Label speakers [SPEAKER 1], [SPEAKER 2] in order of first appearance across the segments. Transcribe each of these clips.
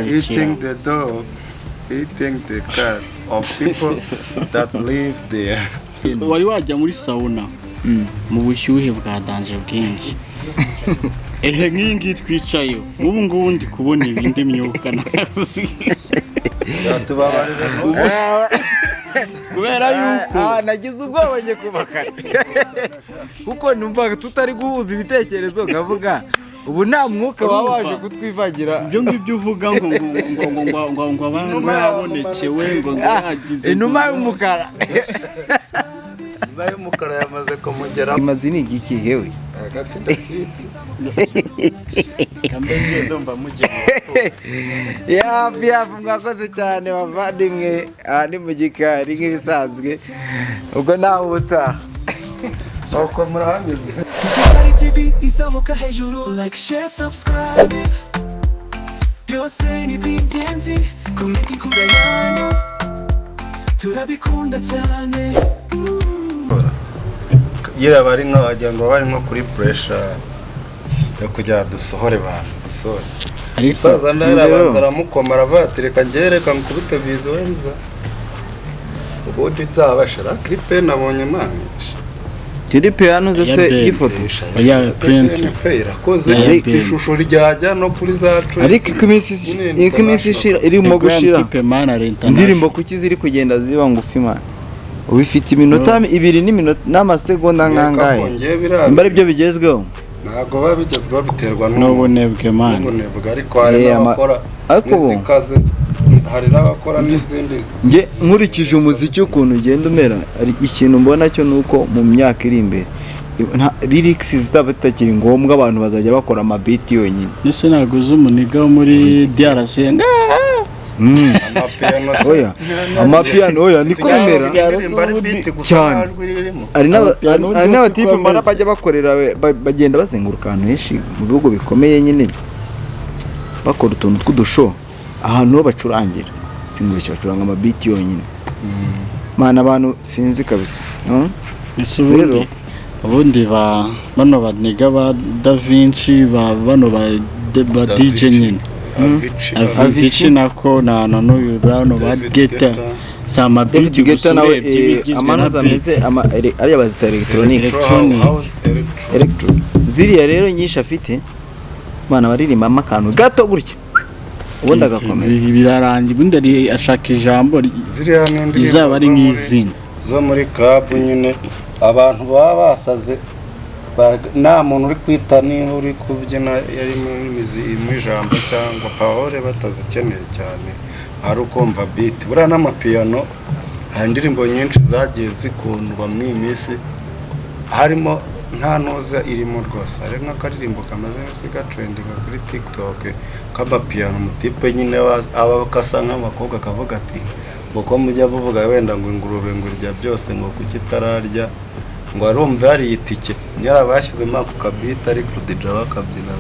[SPEAKER 1] eating the dog, eating the cat of people that live there.
[SPEAKER 2] Wari wajya muri sauna mu bushyuhe bwa danje bwinshi. Nk'ingi twicaye ubu ngubu ndi kubona ibindi myuka nazi. Kubera yuko
[SPEAKER 3] nagize ubwoba nge kubakana kuko numva tutari guhuza ibitekerezo ngavuga ubu nta mwuka wabaje kutwivagira
[SPEAKER 2] ibyo ngibyo uvuga ngo abantu babonekewe ngo yagize
[SPEAKER 3] inuma y'umukara
[SPEAKER 1] y'umukara yamaze kumugera
[SPEAKER 3] imazi ni igiki hewe
[SPEAKER 1] agatsinda kiti
[SPEAKER 2] kambenje ndumva mugera
[SPEAKER 3] ya mwakoze cyane bavandimwe ni Mugikari nk'ibisanzwe ubwo nawe ubutaha
[SPEAKER 1] uko murahanyuze
[SPEAKER 4] Mugikari TV izamuka hejuru like share subscribe byose ni BIGENZI komenti kugayano turabikunda cyane
[SPEAKER 1] yira bari nk'abajya ngo bari nko kuri pressure yo kujya dusohore abantu dusohore saza ndarabanza ramukomara vatireka ngereka nkubite visualiza ubu titabashara clip nabonye mani
[SPEAKER 3] clip yanuze se ifoto
[SPEAKER 2] ya print
[SPEAKER 1] irakoze ishusho ryajya no kuri zacu
[SPEAKER 3] ariko iminsi ishira irimo gushira indirimbo kuki ziri kugenda ziba ngufi man ubifite iminota 2 n'amasegonda nkangahe mbari byo bigezweho
[SPEAKER 1] ntago babigezweho biterwa
[SPEAKER 2] n'ubunebwe man
[SPEAKER 1] n'ubunebwe ariko hari n'abakora n'izikaze hari n'abakora n'izindi
[SPEAKER 3] nge nkurikije umuziki ukuntu ugenda umera ari ikintu mbona cyo nuko mu myaka iri imbere lyrics zitabatakiri ngombwa abantu bazajya bakora amabiti yonyine
[SPEAKER 2] nese naguze umuniga muri DRC
[SPEAKER 3] amapiano oya niko bimera cyane ari n'abatipe mbona bajya bakorera bagenda bazenguruka ahantu henshi mu bihugu bikomeye nyine bakora utuntu tw'udusho ahantu bacurangira singurisha bacuranga amabiti yonyine mana abantu sinzi kabisa
[SPEAKER 2] rero ubundi bano baniga ba Da Vinci bano ba DJ nyine AFITE nako na n'uyu bano ba Geta sama biti
[SPEAKER 3] Geta nawe amanaza meze ari abazita electronic ziriya rero nyinshi afite bana baririmba amakanu gato gutya ubundi agakomeza
[SPEAKER 2] birarangi ubundi ari ashaka ijambo izaba ari nk'izina
[SPEAKER 1] zo muri club nyine abantu baba basaze nta muntu uri kwita niba uri kubyina yari mu ijambo cyangwa parole batazikeneye cyane ari ukumva beat buriya n'amapiano hari indirimbo nyinshi zagiye zikundwa mu minsi harimo nta noza irimo rwose ari nk'akaririmbo kamaze nk'isiga trending kuri TikTok k'amapiano mutipe nyine aba kasa nk'abakobwa kavuga ati ngo ko mujya buvuga wenda ngo ingurube ngo irya byose ngo kukitararya ngo arumve hari itike yarabashyizemo ako kabita ariko DJ bakabyina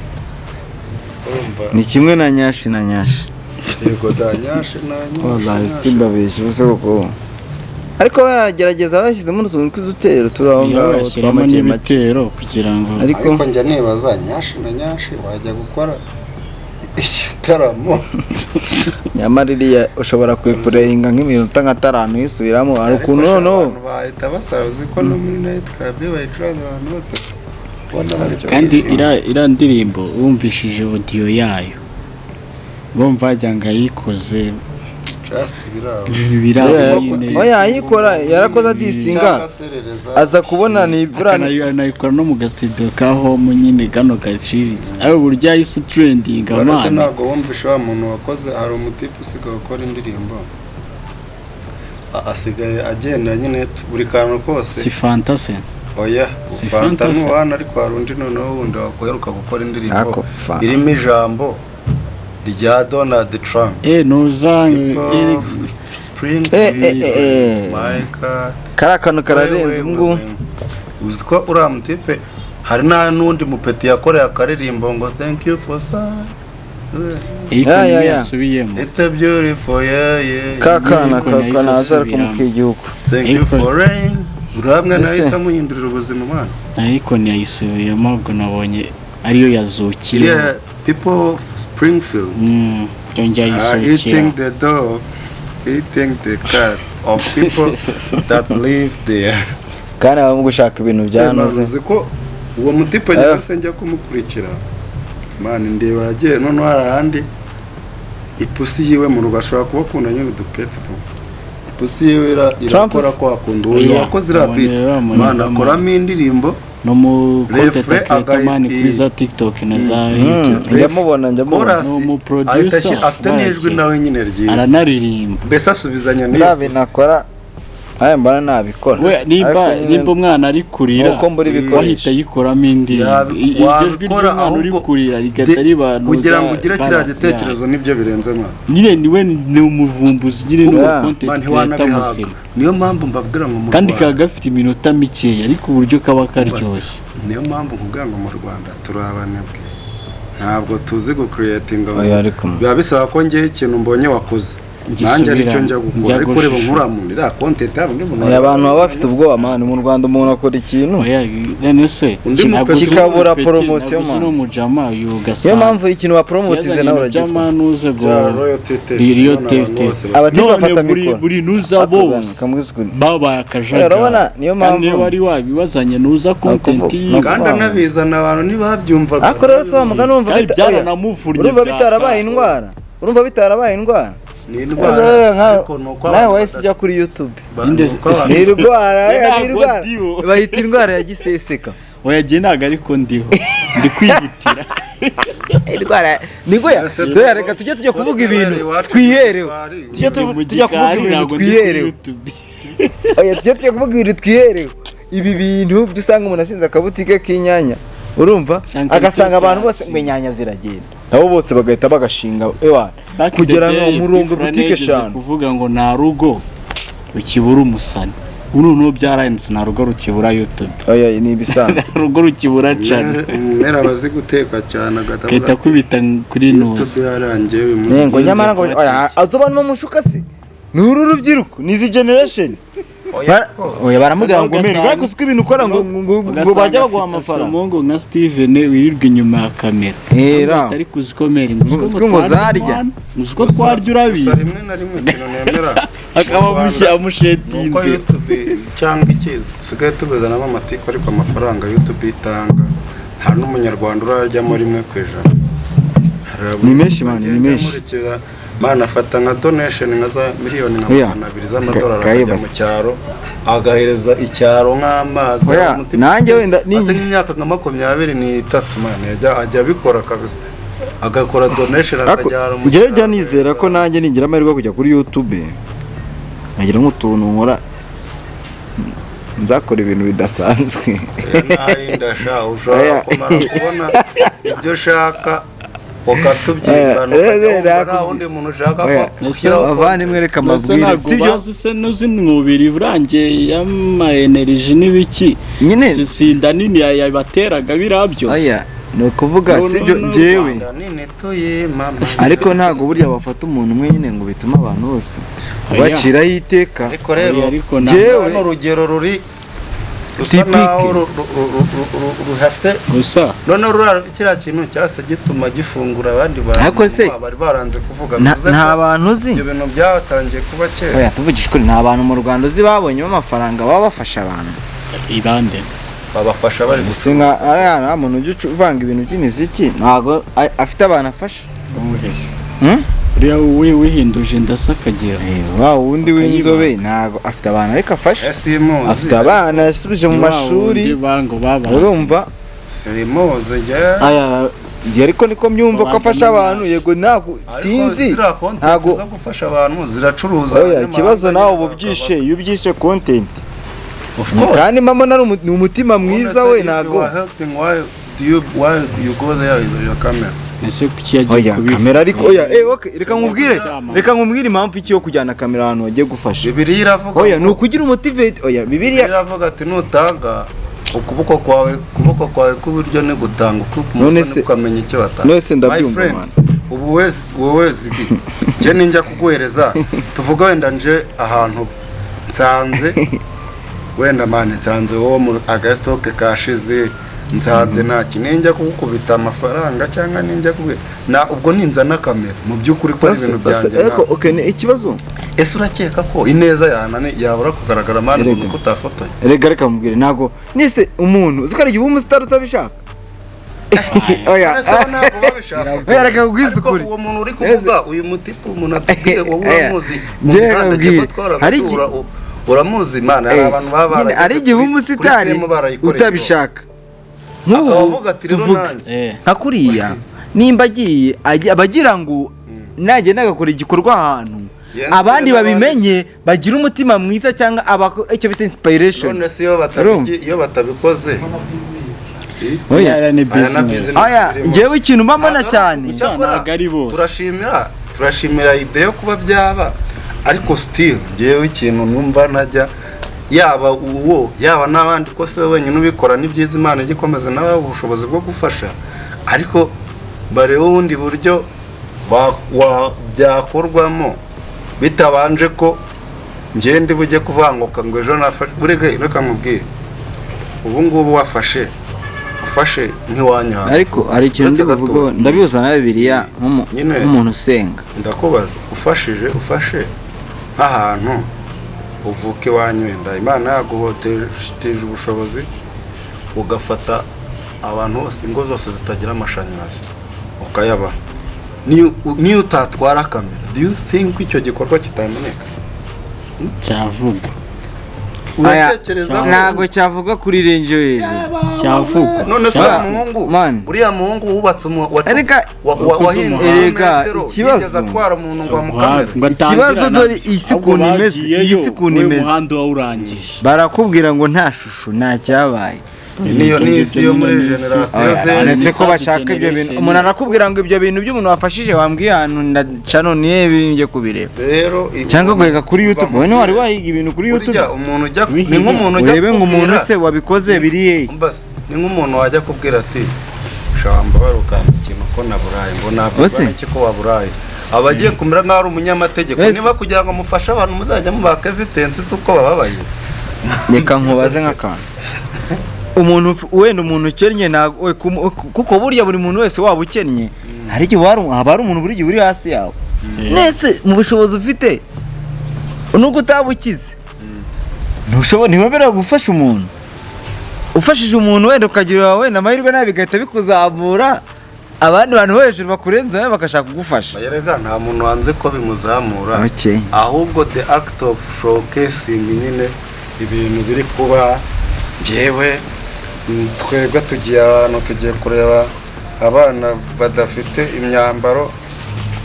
[SPEAKER 3] ni kimwe na nyashi
[SPEAKER 1] yego da nyashi
[SPEAKER 3] wallahi simbabeshye bose koko ariko baragerageza bashyizemo utuntu tw'udutero turahonga
[SPEAKER 2] twamake matero kugira ngo
[SPEAKER 1] ariko njya nibaza nyashi wajya gukora igitaramo
[SPEAKER 3] nyamaririya ushobora kwipureyinga nk'iminota nka 5 yisubiramo ari ukuntu noneho
[SPEAKER 1] bahita basaruzi ko no muri night club bayicuranga abantu bose
[SPEAKER 2] kandi ira ndirimbo wumvishije audio yayo bumva jyanga yikoze
[SPEAKER 1] just
[SPEAKER 2] birabo
[SPEAKER 3] oya yikora yarakoze adisinga aza kubona ni brand
[SPEAKER 2] nayikora no mu gastudio ka home nyine gano gaciritse ari uburyo yise trending amana
[SPEAKER 1] ntago wumvisha wa muntu wakoze hari umutipe usigaye gukora indirimbo asigaye agenda nyine buri kantu kose
[SPEAKER 2] si fantasy
[SPEAKER 1] oya fantasy n'uwana ariko harundi noneho wundi wakoheruka gukora indirimbo irimo ijambo rya Donald Trump Spring my God
[SPEAKER 3] karakano kararenze ngo
[SPEAKER 1] uziko uramutipe hari na nundi mupeti yakoreye akaririmbo ngo thank you for sun
[SPEAKER 2] yasubiyemo
[SPEAKER 1] it's a beautiful yeah
[SPEAKER 3] kakana azara kumukigihugu
[SPEAKER 1] thank you for rain uramwe nahise muhindurira ubuzima mana
[SPEAKER 2] ariko ni yayisubiyemo ubwo nabonye ariyo yazukira
[SPEAKER 1] people of Springfield eating the dog, eating the cat of people that live there.
[SPEAKER 3] Kandi aba gushaka ibintu byanoze.
[SPEAKER 1] Uzi ko uwo mutipe cyose njya kumukurikira. Man ndeba yagiye none harahandi ipusi yiwe mu rugo ashobora kuba akunda nyine udupetsi tu. Ipusi yiwe irakora ko akunda uwo wakoze rapid. Man akoramo indirimbo
[SPEAKER 2] no mu content creator man kwiza TikTok na za YouTube.
[SPEAKER 3] Ndamubona
[SPEAKER 2] no mu producer
[SPEAKER 1] afite n'ijwi nawe nyine ryiza.
[SPEAKER 2] Aranaririmba.
[SPEAKER 1] Mbese asubizanya
[SPEAKER 3] n'iyo. Nabe nakora aya mbana nabikora.
[SPEAKER 2] We nimba umwana ari kurira wahita yikoramo indirimbo. Iryo jwi ry'umwana uri kurira rigatari bantu
[SPEAKER 1] kugira ngo ugire kiriya gitekerezo nibyo birenze mwana.
[SPEAKER 2] Nyine niwe ni umuvumbuzi nyine no content creator musima.
[SPEAKER 1] Niyo mpamvu mbabwira ngo mu
[SPEAKER 2] kandi kagafite iminota mike ariko uburyo kaba karyoshye.
[SPEAKER 1] Niyo mpamvu nkubwira ngo mu Rwanda turabanebwe. Ntabwo tuzi go creating biba bisaba ko ngiye ikintu mbonye wakoze. Nanjye aricyo njya gukora ariko reba nkuramunira content yabo ndi muntu.
[SPEAKER 3] Abantu baba bafite ubwoba man mu Rwanda umuntu akora ikintu.
[SPEAKER 2] None se
[SPEAKER 3] kikabura promotion man.
[SPEAKER 2] No mujama yugasa.
[SPEAKER 3] Niyo mpamvu ikintu wa promotize nawe uragiye.
[SPEAKER 2] Jama nuze go.
[SPEAKER 3] Rio test. Abati bafata mikoro.
[SPEAKER 2] Buri nuza bose. Baba akajaga.
[SPEAKER 3] Urabona niyo mpamvu.
[SPEAKER 2] Kandi wari wabibazanye nuza content.
[SPEAKER 1] Kandi nabizana abantu ntibabyumva.
[SPEAKER 3] Akora so mugana umva bitarabaye indwara. Urumva bitarabaye indwara.
[SPEAKER 1] Ni indwara
[SPEAKER 3] nawe wahise ujya kuri YouTube. Ni indwara bahita indwara ya giseseka.
[SPEAKER 2] Oyagiye ntago ariko ndiho ndi kwiyitira
[SPEAKER 3] indwara niko ya reka tujye kuvuga ibintu twiherewe. Tujye kuvuga ibintu twiherewe. Oya tujye kuvuga ibintu twiherewe. Ibi bintu byusanga umuntu asinze akabutike k'inyanya urumva agasanga abantu bose ngo inyanya ziragenda nabo bose bagahita bagashinga kugera no umurongo butike shano
[SPEAKER 2] kuvuga ngo nta rugo ukibura umusani uno byarahindutse nta rugo rukibura YouTube.
[SPEAKER 3] Oya ni ibisanzwe
[SPEAKER 2] rugo rukibura cyane
[SPEAKER 1] nera bazi guteka cyane
[SPEAKER 2] agatabuka kubita kuri nose
[SPEAKER 1] YouTube yarangiye uyu munsi
[SPEAKER 3] ngo nyamara ngo azoba no mushuka se ni uru rubyiruko ni zi generation. Oya baramubwira ngo mbere bakusuka ibintu ukora ngo bajya baguha amafaranga.
[SPEAKER 2] Mongo nka Steven wirirwa inyuma ya kamera. Ari kuzikomera
[SPEAKER 3] ngo zarya.
[SPEAKER 2] Musko twarya urabizi.
[SPEAKER 1] Rimwe na rimwe kintu nemera.
[SPEAKER 2] Akaba mushetinze.
[SPEAKER 1] YouTube cyangwa iki sigaye tubezana n'amatiko ariko amafaranga YouTube itanga nta n'umunyarwanda urajyamo rimwe kwijana.
[SPEAKER 3] Ni menshi man ni menshi.
[SPEAKER 1] Mana afata nka donation nka za miliyoni nka 200 z'amadolari ajya mu cyaro agahereza icyaro nk'amazi.
[SPEAKER 3] Nanjye wenda
[SPEAKER 1] n'imyaka nka 23 man ajya bikora kabisa agakora donation akajyara mu
[SPEAKER 3] cyaro. Njye nizera ko nanjye ningira amahirwe kujya kuri YouTube nagira nk'utuntu nkora nzakora ibintu bidasanzwe.
[SPEAKER 1] Ndasha ushobora kumara kubona ibyo shaka ukatubyibana undi muntu ushaka ko
[SPEAKER 3] avana imwereka amabwiriza
[SPEAKER 2] sibyo se n'uzinubiri burangiye y'ama energy n'ibiki nyine sinda nini yabateraga birabyo.
[SPEAKER 3] Aya no kuvuga sibyo njewe ariko ntago burya bafata umuntu umwe nyine ngo bituma abantu bose bacira yiteka.
[SPEAKER 1] Ariko rero njewe n'urugero ruri ruhase
[SPEAKER 2] gusa
[SPEAKER 1] none kiriya kintu cyase gituma gifungura abandi bantu bari baranze kuvuga
[SPEAKER 3] nta bantu uzi
[SPEAKER 1] ibyo bintu byatangiye kuba kera.
[SPEAKER 3] Oya tuvugisha ukuri nta bantu mu Rwanda uzi babonye amafaranga baba bafasha abantu
[SPEAKER 2] ibande
[SPEAKER 1] babafasha bari
[SPEAKER 3] gusinga nta muntu ujye uvanga ibintu by'imiziki ntago afite abantu afasha.
[SPEAKER 2] Uriya wihinduje ndasakagira
[SPEAKER 3] wa wundi w'inzobe ntago afite abantu ariko afasha. Afite abana yasubije mu mashuri urumva
[SPEAKER 1] Simoze
[SPEAKER 3] aya ariko niko myumva ko afasha abantu yego ntago sinzi ntago
[SPEAKER 1] gufasha abantu ziracuruza.
[SPEAKER 3] Oya ikibazo nawe ububyishe iyo ubyishe content kandi mama ni umutima mwiza we ntago
[SPEAKER 1] why you go there with your camera.
[SPEAKER 2] Ese kukiyagiye
[SPEAKER 3] kamera ariko oya okay reka nkubwire impamvu iki yo kujyana kamera ahantu wagiye gufasha.
[SPEAKER 1] Bibiliya iravuga
[SPEAKER 3] oya nukugira motivate. Oya Bibiliya
[SPEAKER 1] iravuga ati nutanga ukuboko kwawe kuburyo ne gutanga umuntu ukamenya icyo watanga.
[SPEAKER 3] Nose ndabyumva man
[SPEAKER 1] ubu wese je ninjya kuguhereza tuvuga wenda nje ahantu nsanze wenda man nsanze wo mu agastoke kashize nzaze nta kinenjya kugukubita amafaranga cyangwa ninjya na ubwo ninzana kamera mu by'ukuri ko ibintu byanjye
[SPEAKER 3] ariko okay ni ikibazo
[SPEAKER 1] ese urakeka ko ineza yanane yabura kugaragara mani ngo utafotoye
[SPEAKER 3] reka mubwire nago nise umuntu uzikara igihe umustar utabishaka oya oya reka kugwisukuri
[SPEAKER 1] uwo muntu uri kuvuga uyu mutipu umuntu atubwiye wowe uramuzi
[SPEAKER 3] hari
[SPEAKER 1] uramuzi mana abantu baba
[SPEAKER 3] ari igihe umusitari utabishaka
[SPEAKER 1] akavuga ati rero nanjye
[SPEAKER 3] hakuriya nimba agiye abagira ngo najye nagakora igikorwa ahantu abandi babimenye bagira umutima mwiza cyangwa icyo bita inspiration
[SPEAKER 1] none se iyo batabikoze
[SPEAKER 3] oya ni business oya ngewe ikintu mbamona cyane
[SPEAKER 1] turashimira ide yo kuba byaba ariko still ngewe ikintu numva najya yaba uwo yaba n'abandi ko se wenyine ubikora n'ibyiza Imana igikomeza nawe ubushobozi bwo gufasha ariko bareba ubundi buryo byakorwamo bitabanje ko ngende bujye kuvanguka ngo ejo nafashe burege reka mubwire ubu ngubu ufashe nk'iwanya
[SPEAKER 3] ariko ari ikintu ndavuga ndabibuza na Bibiliya nk'umuntu usenga
[SPEAKER 1] ndakubaza ufashe nk'ahantu uvuke wanywenda Imana yaguhoteje ubushobozi ugafata abantu bose ingo zose zitagira amashanyarazi ukayaba niyo utatwara kamera do you think icyo gikorwa kitamenyeka
[SPEAKER 2] cyavuga
[SPEAKER 3] ntago cyavuga kuri renje hejuru
[SPEAKER 2] cyavuga
[SPEAKER 1] none se uriya muhungu wubatse
[SPEAKER 3] erega ikibazo
[SPEAKER 1] atwara umuntu ngo amukamere
[SPEAKER 3] ikibazo dore iyi sikuntu imeze barakubwira ngo nta shusho nta cyabaye
[SPEAKER 1] niyo isi yo muri generasiyo
[SPEAKER 3] nese ko bashaka ibyo bintu umuntu arakubwira ngo ibyo bintu by'umuntu wafashije wambwiye ahantu ndacano niye binjye kubireba
[SPEAKER 1] rero
[SPEAKER 3] cyangwa gwega kuri YouTube wowe wari wahiga ibintu kuri YouTube
[SPEAKER 1] umuntu ujya ni nk'umuntu ujya
[SPEAKER 3] urebe ngo umuntu se wabikoze biriye
[SPEAKER 1] ni nk'umuntu wajya kubwira ati shamba barukana ikintu ko naburaye ngo nabwo iki ko waburaye abagiye kumera nka ari umunyamategeko niba kugira ngo mufashe abantu muzajya mubaka evidence uko bababaye
[SPEAKER 3] reka nkubaze nk'akantu umuntu wenda umuntu ukennye kuko burya buri muntu wese waba ukennye hari igihe haba hari umuntu buri gihe uri hasi yawe nese mu bushobozi ufite nubwo utabukize ntiwemerewe gufasha umuntu ufashije umuntu wenda ukagira wenda amahirwe nawe bigahita bikuzamura abandi bantu hejuru bakurenza bakashaka kugufasha
[SPEAKER 1] yerega nta muntu wanze ko bimuzamura ahubwo the act of showcasing nyine ibintu biri kuba njyewe twebwe tugiye kureba abana badafite imyambaro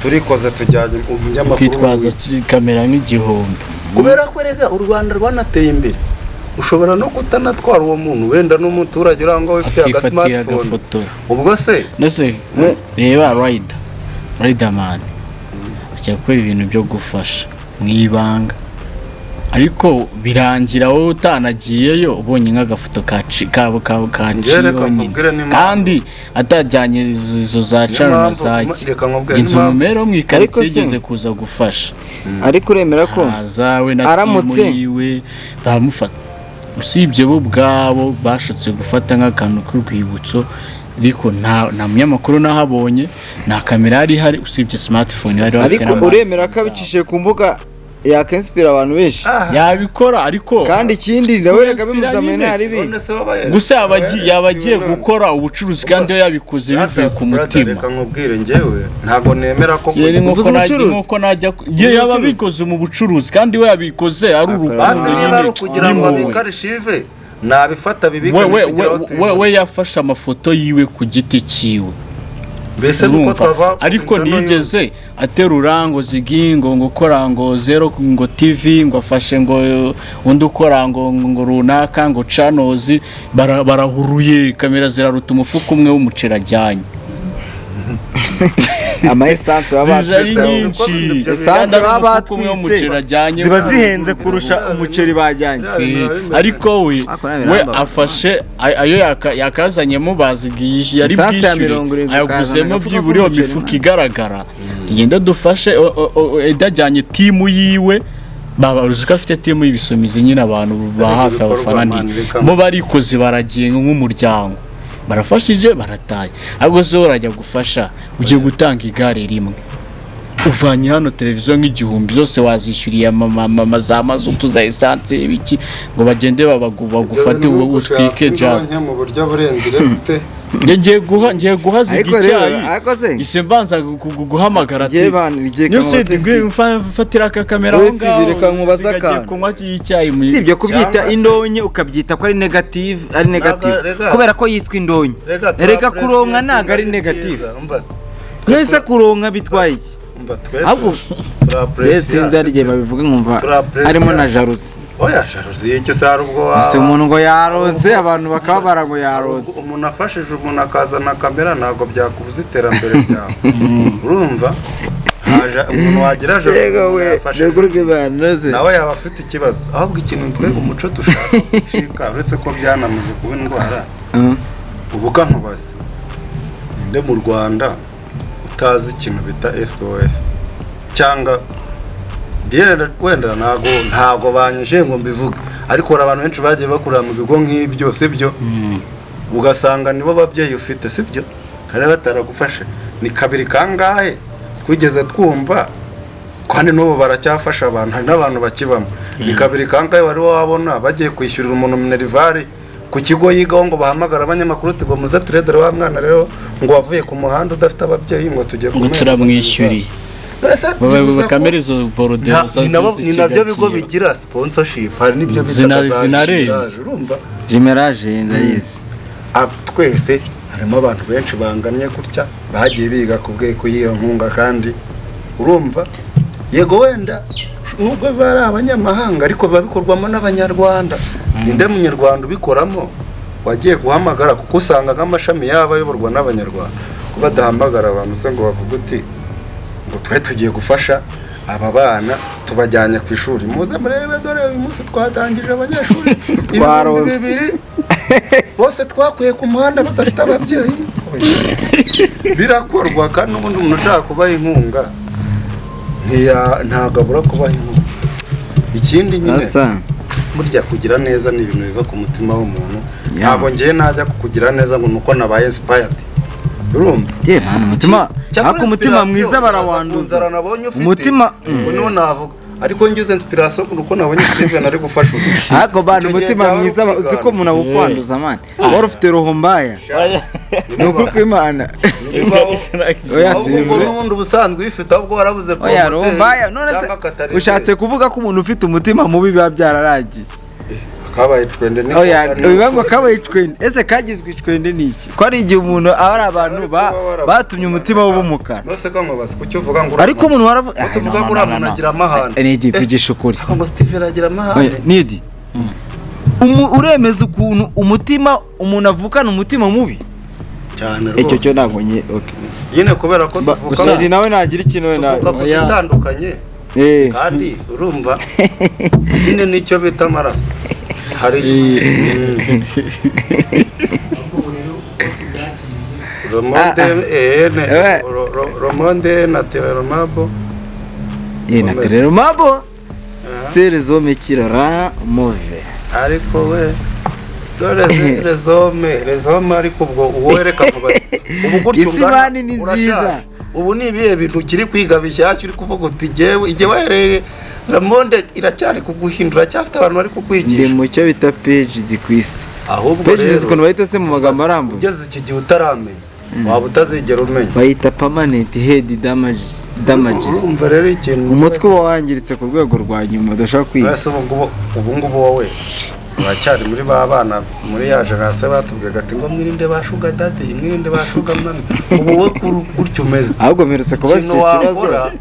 [SPEAKER 1] turikoze tujyanye umunyamakuru
[SPEAKER 2] kwitwaza kamera nk'igihumbi
[SPEAKER 1] kubera ko rega u Rwanda rwanateye imbere ushobora no kutanatwara uwo muntu wenda n'umuturage urangwa ufite aga smartphone ubwo se
[SPEAKER 2] nese reba Riderman ajya gukora ibintu byo gufasha mwibanga ariko birangira wowe utanagiyeyo ubonye nk'agafoto kabo kandi atajyanye izo za cana na zaki inzumero mwikaritsiye igeze kuza gufasha
[SPEAKER 3] ariko uremera ko
[SPEAKER 2] aramutse yiwe bamufata usibye bo ubwabo bashatse gufata nk'akantu k'urwibutso ariko nta munyamakuru nahabonye nta kamera yari ihari usibye smartphone yari
[SPEAKER 3] bafite ariko uremera ko abicishije ku mbuga yakinspira abantu benshi
[SPEAKER 2] yabikora ariko
[SPEAKER 3] kandi ikindi nawe reka bimuzamene hari bi
[SPEAKER 2] gusa yabagiye gukora ubucuruzi kandi yo yabikoze bivuye ku mutima
[SPEAKER 1] reka nkubwire njyewe ntago nemera ko
[SPEAKER 2] nkuko najya yababikoze mu bucuruzi kandi we yabikoze ari urukundo
[SPEAKER 1] nyine kugira ngo abikarishive nabifata bibika
[SPEAKER 2] we yafashe amafoto yiwe ku giti cyiwe
[SPEAKER 1] mbese nuko twava
[SPEAKER 2] ariko nigeze aterura ngo zigingo ngo kora ngo zero ngo TV ngo afashe ngo undi ukora ngo runaka ngo channels barahuruye kamera ziraruta umufuka umwe w'umucera ajyanye
[SPEAKER 3] ama essence babatwitse essence babatwitse ziba zihenze kurusha umuceri bajyanye
[SPEAKER 2] ariko we afashe ayo yakazanyemo bazigiye yari bwishyure ayaguzemo byiburiho mifuka igaragara tugenda dufashe idajyanye timu yiwe babaruzi ko afite timu y'ibisumizi nyine abantu ba hafi abafana bo barikoze baragiye nk'umuryango barafashije barataye ahubwo se urajya gufasha ugiye gutanga igare rimwe uvanye hano televiziyo nk'igihumbi zose wazishyuriye mama za mazutu za essence ibiki ngo bagende bagufate uwo utwike jaza
[SPEAKER 1] mu buryo burendire bute
[SPEAKER 2] ngiye guha zigicyayi ise mbanza guhamagara ati fatira aka kamera aho ngaho
[SPEAKER 3] bireka nkubaza ka
[SPEAKER 2] kunywa y'icyayi mu
[SPEAKER 3] sibyo kubyita indonye ukabyita ko ari negative kubera ko yitwa indonye reka kuronka ntago ari negative nese kuronka bitwaye iki ahubwo sinzi ari igihe babivuga nkumva harimo na jalousie
[SPEAKER 1] oya jalousie iki se hari ubwo
[SPEAKER 3] ese umuntu ngo yaroze abantu bakaba barango yaroze
[SPEAKER 1] umuntu afashije umuntu akazana kamera ntabwo byakubuza iterambere ryawe urumva umuntu wagira jalousie nawe yaba afite ikibazo ahubwo ikintu twebwe umuco dushaka gucika uretse ko byanamaze kuba indwara ubuga nkubaze nde mu Rwanda utazi ikintu bita SOS cyangwa wenda ntago banyije ngo mbivuga ariko abantu benshi bagiye bakurira mu bigo nk'ibyo sibyo ugasanga nibo babyeyi ufite sibyo kandi bataragufashe ni kabiri kangahe twigeze twumva kandi n'ubu baracyafasha abantu hari n'abantu bakibamo ni kabiri kangahe wari wabona bagiye kwishyurira umuntu minerivare ku kigo yigaho ngo bahamagara abanyamakuru ngo muze turedere wa mwana rero ngo wavuye ku muhanda udafite ababyeyi ngo tujye
[SPEAKER 2] turamwishyuriye bakamera izo borodero
[SPEAKER 1] ni nabyo bigo bigira sponsorship hari nibyo
[SPEAKER 2] zinarenze
[SPEAKER 3] Jimeraje ndayizi
[SPEAKER 1] twese harimo abantu benshi banganye gutya bagiye biga kubwe kuyiyo nkunga kandi urumva yego wenda nubwo bari abanyamahanga ariko babikorwamo n'abanyarwanda ninde munyarwanda ubikoramo wagiye guhamagara kuko usanga nk'amashami yaba ayoborwa n'abanyarwanda ko badahamagara abantu se ngo bavuga uti ngo twe tugiye gufasha aba bana tubajyanye ku ishuri muze murebe dore uyu munsi twatangije abanyeshuri 200 bose twakuye ku muhanda badafite ababyeyi birakorwa kandi ubundi umuntu ushaka kubaha inkunga ntagabura kubaha inkunga ikindi nyine burya kugira neza ni ibintu biva ku mutima w'umuntu ntabwo ngiye najya kukugira neza ngo nuko nabaye inspired urumva
[SPEAKER 3] umutima ako umutima mwiza barawanduza umutima
[SPEAKER 1] niwo navuga ariko ngize inspiration uko nabonye Steven ari gufasha
[SPEAKER 3] ako bana umutima mwiza uziko umuntu agukwanduza man wari ufite roho mbaya nuko kwimana
[SPEAKER 1] oya sivyo n'ubundi ubusanzwe ifite ahubwo warabuze
[SPEAKER 3] ko oya roho mbaya none se ushatse kuvuga ko umuntu ufite umutima mubi biba byararagiye
[SPEAKER 1] kabaye twende ni
[SPEAKER 3] oya bibango kabaye twende ese kagizwe twende niki ko ari igihe umuntu abari abantu batumye umutima w'ubumukara
[SPEAKER 1] nose kango basi kucyo uvuga ngo
[SPEAKER 3] ariko umuntu waravuga
[SPEAKER 1] tuvuga ko umuntu agira amahane
[SPEAKER 3] ni divugisha ukuri
[SPEAKER 1] ngo Steven agira amahane
[SPEAKER 3] nidi uremeza ukuntu umutima umuntu avukana umutima mubi
[SPEAKER 1] cyane
[SPEAKER 3] icyo cyo nabonye okay
[SPEAKER 1] yene kubera ko
[SPEAKER 3] tuvuga ni nawe nagira ikintu we nawe
[SPEAKER 1] yatandukanye kandi urumva nyine nicyo bita amaraso hari Romonde na Teromabo
[SPEAKER 3] na Teromabo serezome kirara move
[SPEAKER 1] ariko we dore rezome ariko ubwo uwereka ubu gutyo
[SPEAKER 3] isibani ni nziza
[SPEAKER 1] ubu ni ibihe bintu kiri kwiga bishyashya uri kuvuga uti jewe ije wahereye Ramonde iracyari kuguhindura cyafite abantu bari kukwigisha
[SPEAKER 3] ndi mu cyo bita page dikwisi
[SPEAKER 1] ahubwo
[SPEAKER 3] page zikono bayita se mu magambo arambuye
[SPEAKER 1] ugeze iki gihe utaramenya waba utazigera umenya
[SPEAKER 3] bayita permanent head damages
[SPEAKER 1] urumva rero ikintu
[SPEAKER 3] umutwe wangiritse ku rwego rwa nyuma udashaka kwiga
[SPEAKER 1] ubu ngubu wowe uracyari muri ba bana muri ya generation batubwiye ati ngo mwirinde bashuga dadi mwirinde bashuga mami ubu we gutyo umeze
[SPEAKER 3] ahubwo mperutse kubaza icyo kibazo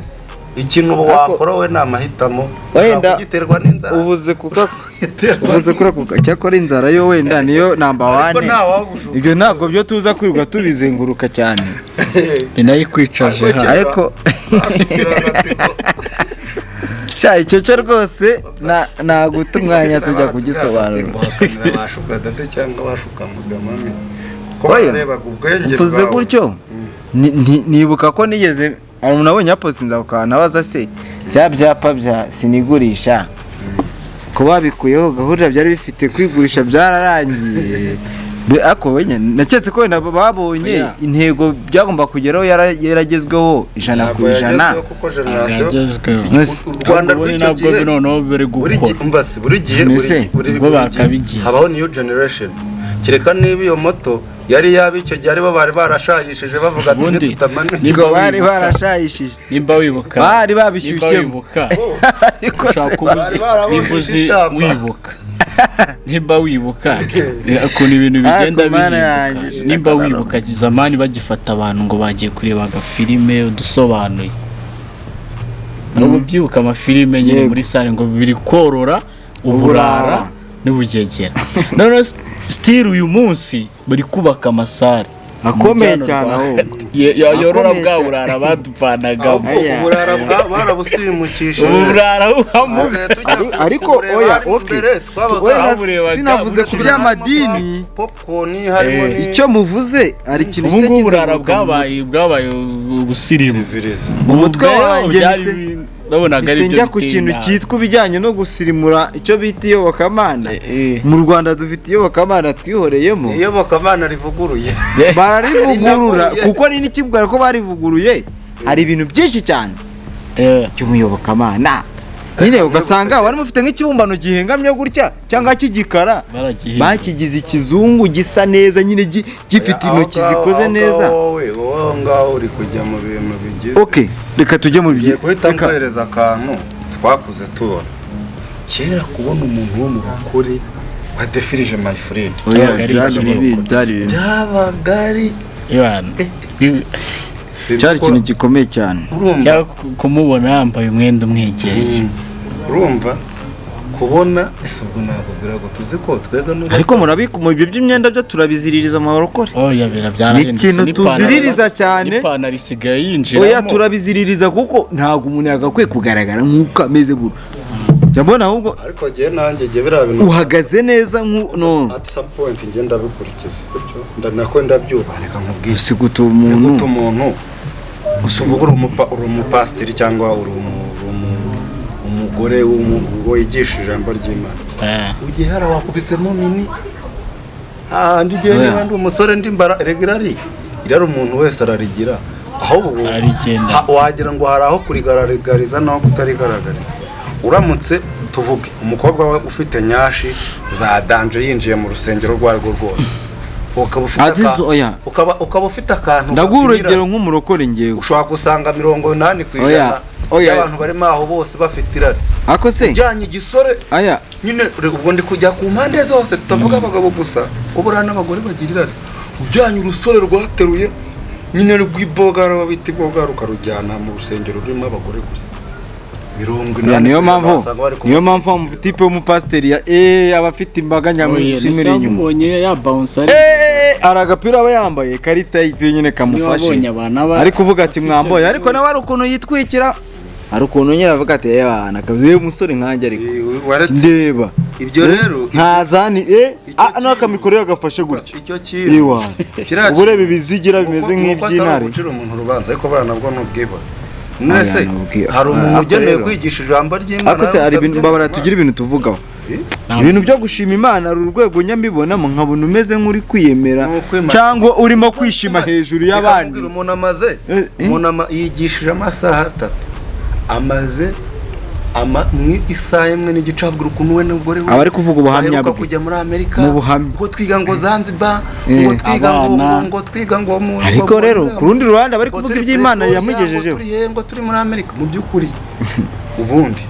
[SPEAKER 1] ikintu wakora we namahitamo
[SPEAKER 3] wenda
[SPEAKER 1] giterwa n'inzara
[SPEAKER 3] uvuze kuka cyakora inzara yo wenda niyo namba 1 ibyo ntabwo byo tuza kwiruka tubizenguruka cyane
[SPEAKER 2] inayikwicaje
[SPEAKER 3] ariko cya icyo cyo rwose naguta umwanya tujya kugisobanura
[SPEAKER 1] bashuka dade cyangwa bashuka mugamami ko barebaga ubwenge
[SPEAKER 3] mvuze gutyo nibuka ko nigeze umuntu abonye yapostinze ukana baza se bya byapa bya sinigurisha ko babikuyeho gahurira byari bifite kwigurisha byararangiye ako wenye naketse ko babonye intego byagomba kugeraho yaragezweho 100%.
[SPEAKER 1] kuko generation
[SPEAKER 2] u Rwanda rw'icyo gihe noneho bere gukora
[SPEAKER 1] buri gihe habaho new generation kireka niba iyo moto yari yabicyo gihe aribo bari barashayishije bavuga ati tutamane
[SPEAKER 3] niko bari barashayishije
[SPEAKER 2] nimba wibuka
[SPEAKER 3] bari babishyushye
[SPEAKER 2] nimbuzi wibuka nimba wibuka ukuntu ibintu bigenda nimba wibuka zamani bagifata abantu ngo bagiye kureba agafilime udusobanuye nabo byibuka amafilime nyine muri sale ngo biri korora uburara n'ubugegera none still uyu munsi bari kubaka amasare
[SPEAKER 3] akomeye cyane aho
[SPEAKER 2] yorora bwa burara badupanaga
[SPEAKER 1] uburara barabusirimukishije
[SPEAKER 2] uburara
[SPEAKER 3] ariko oya okay sinavuze ku by'amadini
[SPEAKER 1] popcorn harimo
[SPEAKER 3] icyo muvuze ari ikintu
[SPEAKER 2] cy'uburara uburara bwabaye gusirimu
[SPEAKER 3] umutwe wanjye nabonaga ari byo ku kintu cyitwa bijyanye no gusirimura icyo bita iyobokamana mu Rwanda dufite iyobokamana twihoreyemo
[SPEAKER 1] iyobokamana rivuguruye
[SPEAKER 3] barivugurura kuko ni n'ikibwira ko barivuguruye hari ibintu byinshi cyane cy'umuyobokamana nyine ugasanga bari mufite nk'ikibumbano gihengamye gutya cyangwa kigikara bakigize ikizungu gisa neza nyine gifite intoki zikoze neza
[SPEAKER 1] wowe ngaho uri kujya mu bintu bigize
[SPEAKER 3] okay reka tujye mu bigiye
[SPEAKER 1] guhita mpereza akantu twakuze tubona kera kubona umuntu wo mu bakuri wa defirije my friend byabagari
[SPEAKER 3] cyari ikintu gikomeye cyane
[SPEAKER 2] kumubona yambaye umwenda umwegereye
[SPEAKER 1] urumva kubona ese ubwo nababwira ngo tuzi ko twega no
[SPEAKER 3] ariko murabika mu ibyo by'imyenda byo turabiziririza mu barokore
[SPEAKER 2] byarahindutse
[SPEAKER 3] ikintu tuziririza cyane
[SPEAKER 2] ipantaro isigaye yinjiramo
[SPEAKER 3] oya turabiziririza kuko ntabwo umuntu yagakwiye kugaragara nk'uko ameze gutyo Jambona ahubwo
[SPEAKER 1] ariko giye nanjye giye bira bintu
[SPEAKER 3] uhagaze neza no
[SPEAKER 1] at some point ngenda bikurikiza cyo ndanako ndabyuba reka nkubwire
[SPEAKER 3] sigutu umuntu
[SPEAKER 1] usuvuga uri umupasiteri cyangwa uri umugore wigisha ijambo ry'Imana ugiye hara wakubisemo nini ndigiye n'abandi umusore ndimbara regularly irari umuntu wese ararigira ahubwo wagira ngo hari aho kurigaragariza naho kutarigaragariza uramutse tuvuge umukobwa we ufite nyashi za danje yinjiye mu rusengero rwarwo rwose ukaba ufite akantu
[SPEAKER 3] ndagurugero nk'umurokore ngewe
[SPEAKER 1] ushobora gusanga 80% y'abantu barimo aho bose bafite irari
[SPEAKER 3] ako se
[SPEAKER 1] ujyanye igisore nyine ubwo ndi kujya ku mpande zose tutavuga abagabo gusa ubura n'abagore bagira irari ujyanye urusore rwateruye nyine rw'ibogara babita ibogara ukarujyana mu rusengero rurimo abagore gusa
[SPEAKER 3] niyo mpamvu mu tipe w'umupasiteri abafite imbaga nyamwinshi inyuma aragapira aba yambaye karita nyine kamufashe ari kuvuga ati mwamboye ariko nawe ari ukuntu yitwikira ari ukuntu nyine avuga ati nakavuye umusore nkanjye ariko ndeba
[SPEAKER 1] ibyo rero
[SPEAKER 3] ntazani n'akamikoro yagafashe gutya
[SPEAKER 1] icyo kintu
[SPEAKER 3] uburebe bizigira bimeze nk'iby'intare
[SPEAKER 1] gucira umuntu urubanza ariko bana nabwo n'ubwibo nese hari umuntu ugenewe kwigisha ijambo ry'Imana
[SPEAKER 3] ariko se ari ibintu babara tugira ibintu tuvugaho ibintu byo gushima Imana ari urwego nyambibonamo nkabona umeze nk'uri kwiyemera cyangwa urimo kwishima hejuru y'abandi
[SPEAKER 1] umuntu amaze yigishije amasaha 3 amaze isaha imwe n'igice abwira ukuntu we n'umugore we
[SPEAKER 3] abari kuvuga ubuhamya bwe
[SPEAKER 1] kujya muri Amerika
[SPEAKER 3] mu buhamya
[SPEAKER 1] ngo twiga ngo Zanzibar ngo twiga ngo mu
[SPEAKER 3] ariko rero ku rundi ruhande bari kuvuga iby'Imana yamugejejeho
[SPEAKER 1] ngo turi muri Amerika mu by'ukuri ubundi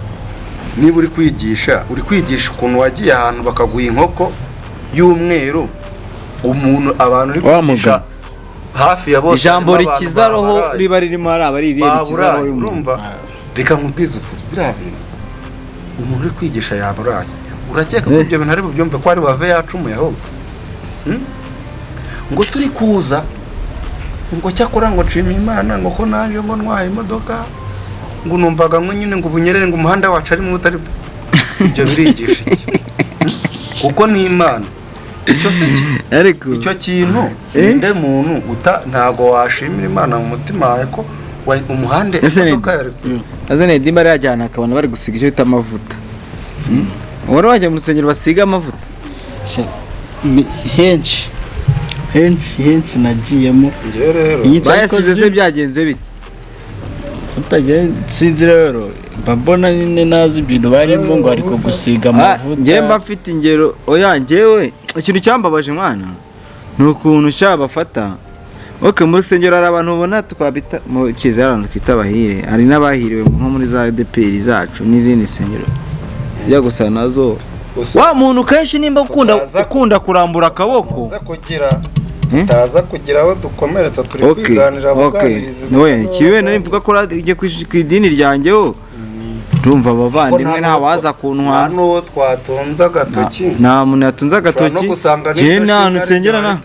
[SPEAKER 1] niba uri kwigisha ukuntu wagiye ahantu bakaguha inkoko y'umweru umuntu abantu uri kwigisha hafi ya bose
[SPEAKER 3] ijambo rikiza roho riba ririmo ari rikiza roho
[SPEAKER 1] y'umurumva reka nkubwize ukuri birabira umuntu uri kwigisha yaburaye urakeka ko ibyo bintu ari bubyumve ko ari wave yacumuye aho ngo turi kuza ngo cyakora ngo nshima Imana ngo ko naje ngo ntwaye imodoka ngo numvaga ngo nyine ngo bunyerere ngo umuhanda wacu ari mu butari ibyo birigisha kuko ni Imana icyo kintu nde muntu ntago washimira Imana mu mutima wawe ko umuhande
[SPEAKER 3] azane dimba yajyana akabona bari gusiga icyo bita amavuta wari wajya mu rusengero basiga amavuta
[SPEAKER 2] henshi henshi nagiyemo
[SPEAKER 1] nge rero
[SPEAKER 3] bayasize se byagenze bite
[SPEAKER 2] utagiye sinzi rero mbona nyine nazi ibintu barimo ngo ariko gusiga amavuta
[SPEAKER 3] nge mba mfite ingero oya ngewe ikintu cyambabaje mwana nukuntu shabafata okay mu rusengero hari abantu ubona twabita mu kizarano twita abahire hari n'abahiriwe nko muri za DPR zacu n'izindi sengero zijya gusa nazo wa muntu kenshi nimba ukunda kurambura akaboko
[SPEAKER 1] taza kugira aho dukomeretsa turi kwiganira
[SPEAKER 3] buganiriza noye kiwe nari mvuga ko ujye ku idini ryanjye ho ndumva abavandimwe nta waza kuntwa
[SPEAKER 1] n'uwo twatunza agatoki
[SPEAKER 3] nta muntu yatunza agatoki je nta nusengera na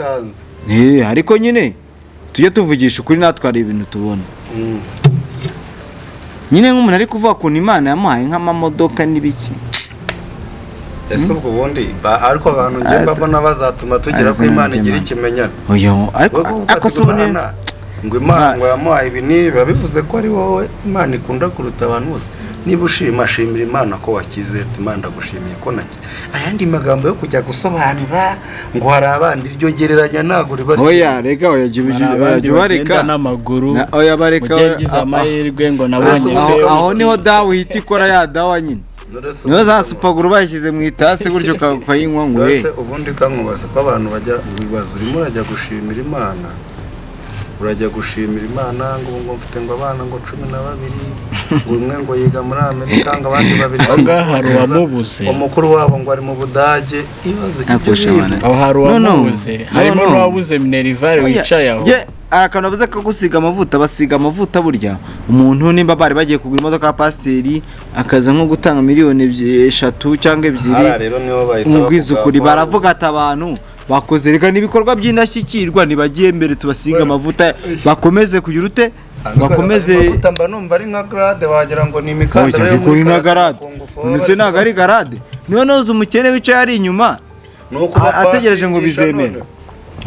[SPEAKER 3] ariko nyine tujye tuvugisha ukuri natwe ari ibintu tubona nyine nk'umuntu ari kuvuga ko Imana yamuhaye nk'amamodoka n'ibiki
[SPEAKER 1] ese ubwo bundi ariko abantu ngiye mbabona bazatuma tugira ko Imana igira ikimenyana
[SPEAKER 3] oyo ariko subone
[SPEAKER 1] ngo Imana ngo yamuhaye ibi niba bivuze ko ari wowe Imana ikunda kuruta abantu bose niba ushimira Imana ko wakize Imana ndagushimiye ko naki ayandi magambo yo kujya gusobanura ngo hari abandi iryo gereranya naguri bari
[SPEAKER 3] oya rega oya bareka
[SPEAKER 2] n'amaguru
[SPEAKER 3] oya bareka
[SPEAKER 2] ugegize amahirwe ngo nabonye
[SPEAKER 3] aho niho dawe hita ikora ya dawa nyine niyo za supaguru bayishyize mu itasi gutyo kayinywa ngo
[SPEAKER 1] ubundi kankubaza ko abantu bajya bibaza urimo urajya gushimira Imana urajya gushimira Imana ngo mfite ngo abana ngo 12 ngo umwe ngo yiga muri Amerika ngo abandi babiri
[SPEAKER 2] hari wamubuze
[SPEAKER 1] umukuru wabo ngo ari mu Budage ibaze
[SPEAKER 2] aho hari wamubuze harimo n'uwabuze Minerivare wicaye aho
[SPEAKER 3] arakana bavuze ko gusiga amavuta basiga amavuta burya umuntu nimba bari bagiye kugura imodoka ya Pasiteri akaza nko gutanga miliyoni 3 cyangwa 2 umugwiza ukuri baravuga ati abantu bakoze reka n'ibikorwa by'indashyikirwa nibagiye mbere tubasiga amavuta bakomeze kugira ute bakomeze
[SPEAKER 1] gutamba numva ari nka grade wagira ngo ni imikandara
[SPEAKER 3] yo kuri na garade none naga ari garade niyo noza umukene wicaye ari inyuma ategereje ngo bizemera